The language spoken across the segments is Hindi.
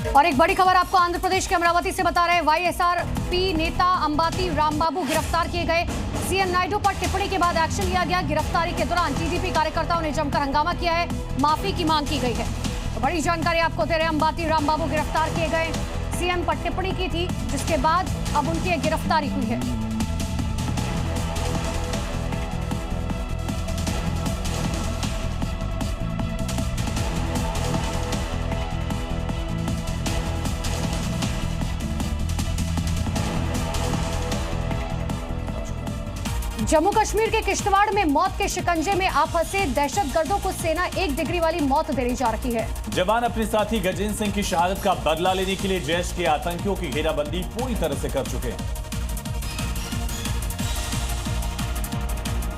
और एक बड़ी खबर आपको आंध्र प्रदेश के अमरावती से बता रहे हैं। वाईएसआरपी नेता अंबाती रामबाबू गिरफ्तार किए गए। सीएम नायडू पर टिप्पणी के बाद एक्शन लिया गया। गिरफ्तारी के दौरान टीडीपी कार्यकर्ताओं ने जमकर हंगामा किया है, माफी की मांग की गई है। तो बड़ी जानकारी आपको दे रहे हैं। अंबाती रामबाबू गिरफ्तार किए गए। सीएम पर टिप्पणी की थी, जिसके बाद अब उनकी गिरफ्तारी हुई है। जम्मू कश्मीर के किश्तवाड़ में मौत के शिकंजे में आ फंसे दहशतगर्दों को सेना 1 डिग्री वाली मौत देने जा रही है। जवान अपने साथी गजेंद्र सिंह की शहादत का बदला लेने के लिए जैश के आतंकियों की घेराबंदी पूरी तरह से कर चुके हैं,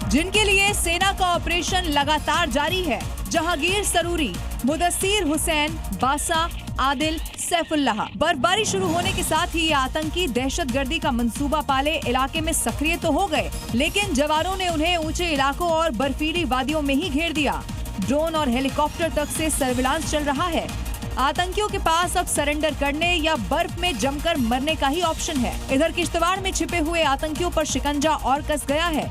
जिनके लिए सेना का ऑपरेशन लगातार जारी है। जहांगीर सरूरी, मुदस्सिर हुसैन, बासा, आदिल, सैफुल्लाह। बर्फबारी शुरू होने के साथ ही ये आतंकी दहशतगर्दी का मंसूबा पाले इलाके में सक्रिय तो हो गए, लेकिन जवानों ने उन्हें ऊंचे इलाकों और बर्फीली वादियों में ही घेर दिया। ड्रोन और हेलीकॉप्टर तक से सर्विलांस चल रहा है। आतंकियों के पास अब सरेंडर करने या बर्फ में जमकर मरने का ही ऑप्शन है। इधर किश्तवाड़ में छिपे हुए आतंकियों पर शिकंजा और कस गया है।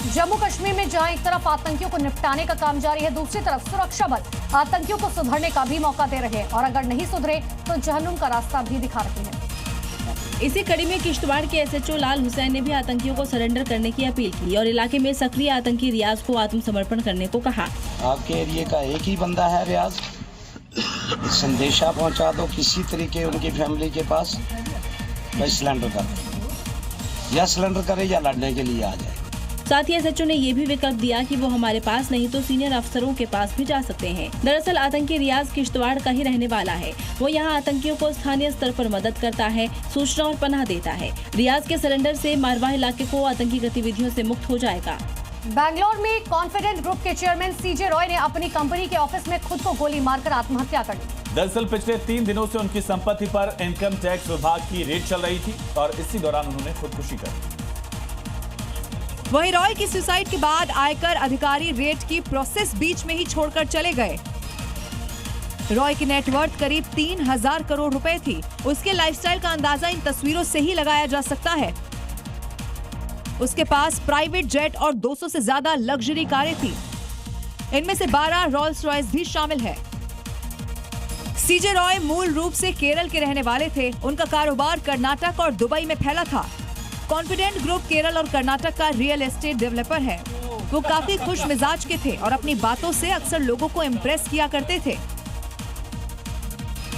जम्मू कश्मीर में जहां एक तरफ आतंकियों को निपटाने का काम जारी है, दूसरी तरफ सुरक्षा बल आतंकियों को सुधरने का भी मौका दे रहे हैं और अगर नहीं सुधरे तो जहन्नुम का रास्ता भी दिखा रहे हैं। इसी कड़ी में किश्तवाड़ के एसएचओ लाल हुसैन ने भी आतंकियों को सरेंडर करने की अपील की और इलाके में सक्रिय आतंकी रियाज को आत्मसमर्पण करने को कहा। आपके एरिया का एक ही बंदा है रियाज, संदेशा पहुंचा दो किसी तरीके उनकी फैमिली के पास, भाई सिलेंडर कर दे, या सिलेंडर करे या लड़ने के लिए आ जाए। साथ ही एसएचओ ने ये भी विकल्प दिया कि वो हमारे पास नहीं तो सीनियर अफसरों के पास भी जा सकते हैं। दरअसल आतंकी रियाज किश्तवाड़ का ही रहने वाला है। वो यहाँ आतंकियों को स्थानीय स्तर पर मदद करता है, सूचना और पनाह देता है। रियाज के सरेंडर से मारवाह इलाके को आतंकी गतिविधियों से मुक्त हो जाएगा। बैंगलोर में कॉन्फिडेंट ग्रुप के चेयरमैन सीजे रॉय ने अपनी कंपनी के ऑफिस में खुद को गोली मारकर आत्महत्या कर ली। दरअसल पिछले 3 दिनों से उनकी संपत्ति पर इनकम टैक्स विभाग की रेड चल रही थी और इसी दौरान उन्होंने खुदकुशी कर ली। वहीं रॉय की सुसाइड के बाद आयकर अधिकारी रेड की प्रोसेस बीच में ही छोड़कर चले गए। रॉय की नेटवर्थ करीब 3000 करोड़ रुपए थी। उसके लाइफस्टाइल का अंदाजा इन तस्वीरों से ही लगाया जा सकता है। उसके पास प्राइवेट जेट और 200 से ज्यादा लग्जरी कारें थी। इनमें से 12 रोल्स रॉयस भी शामिल है। सीजे रॉय मूल रूप से केरल के रहने वाले थे। उनका कारोबार कर्नाटक और दुबई में फैला था। कॉन्फिडेंट ग्रुप केरल और कर्नाटक का रियल एस्टेट डेवलपर है। वो काफी खुश मिजाज के थे और अपनी बातों से अक्सर लोगों को इम्प्रेस किया करते थे।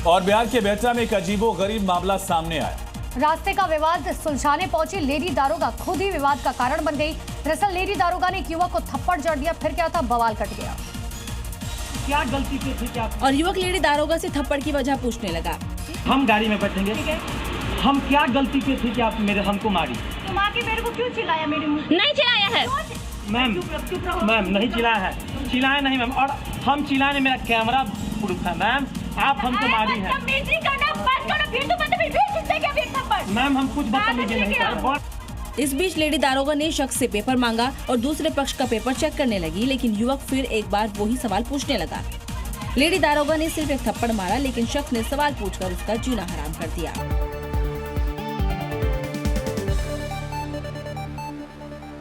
और बिहार के बेहटा में एक अजीबोगरीब मामला सामने आया। रास्ते का विवाद सुलझाने पहुंची लेडी दारोगा खुद ही विवाद का कारण बन गई। दरअसल लेडी दारोगा ने एक युवक को थप्पड़ जड़ दिया, फिर क्या था बवाल कट गया। क्या गलती की थी क्या? और युवक लेडी दारोगा से थप्पड़ की वजह पूछने लगा। हम गाड़ी में बैठेंगे, हम क्या गलती की थी कि आप हमको मारी? तुम आके मेरे को क्यों चिल्लाया? मेरे मुंह नहीं चिल्लाया है मैम, नहीं चिल्लाया है, चिल्लाया नहीं मैम। और हम चिल्लाने, मेरा कैमरा प्रूफ है मैम। आप हमको मारी है मैम, हम कुछ बदतमीजी नहीं कर। इस बीच लेडी दारोगा ने शख्स से पेपर मांगा और दूसरे पक्ष का पेपर चेक करने लगी, लेकिन युवक फिर एक बार वही सवाल पूछने लगा। लेडी दारोगा ने सिर्फ एक थप्पड़ मारा, लेकिन शख्स ने सवाल पूछकर उसका जीना हराम कर दिया।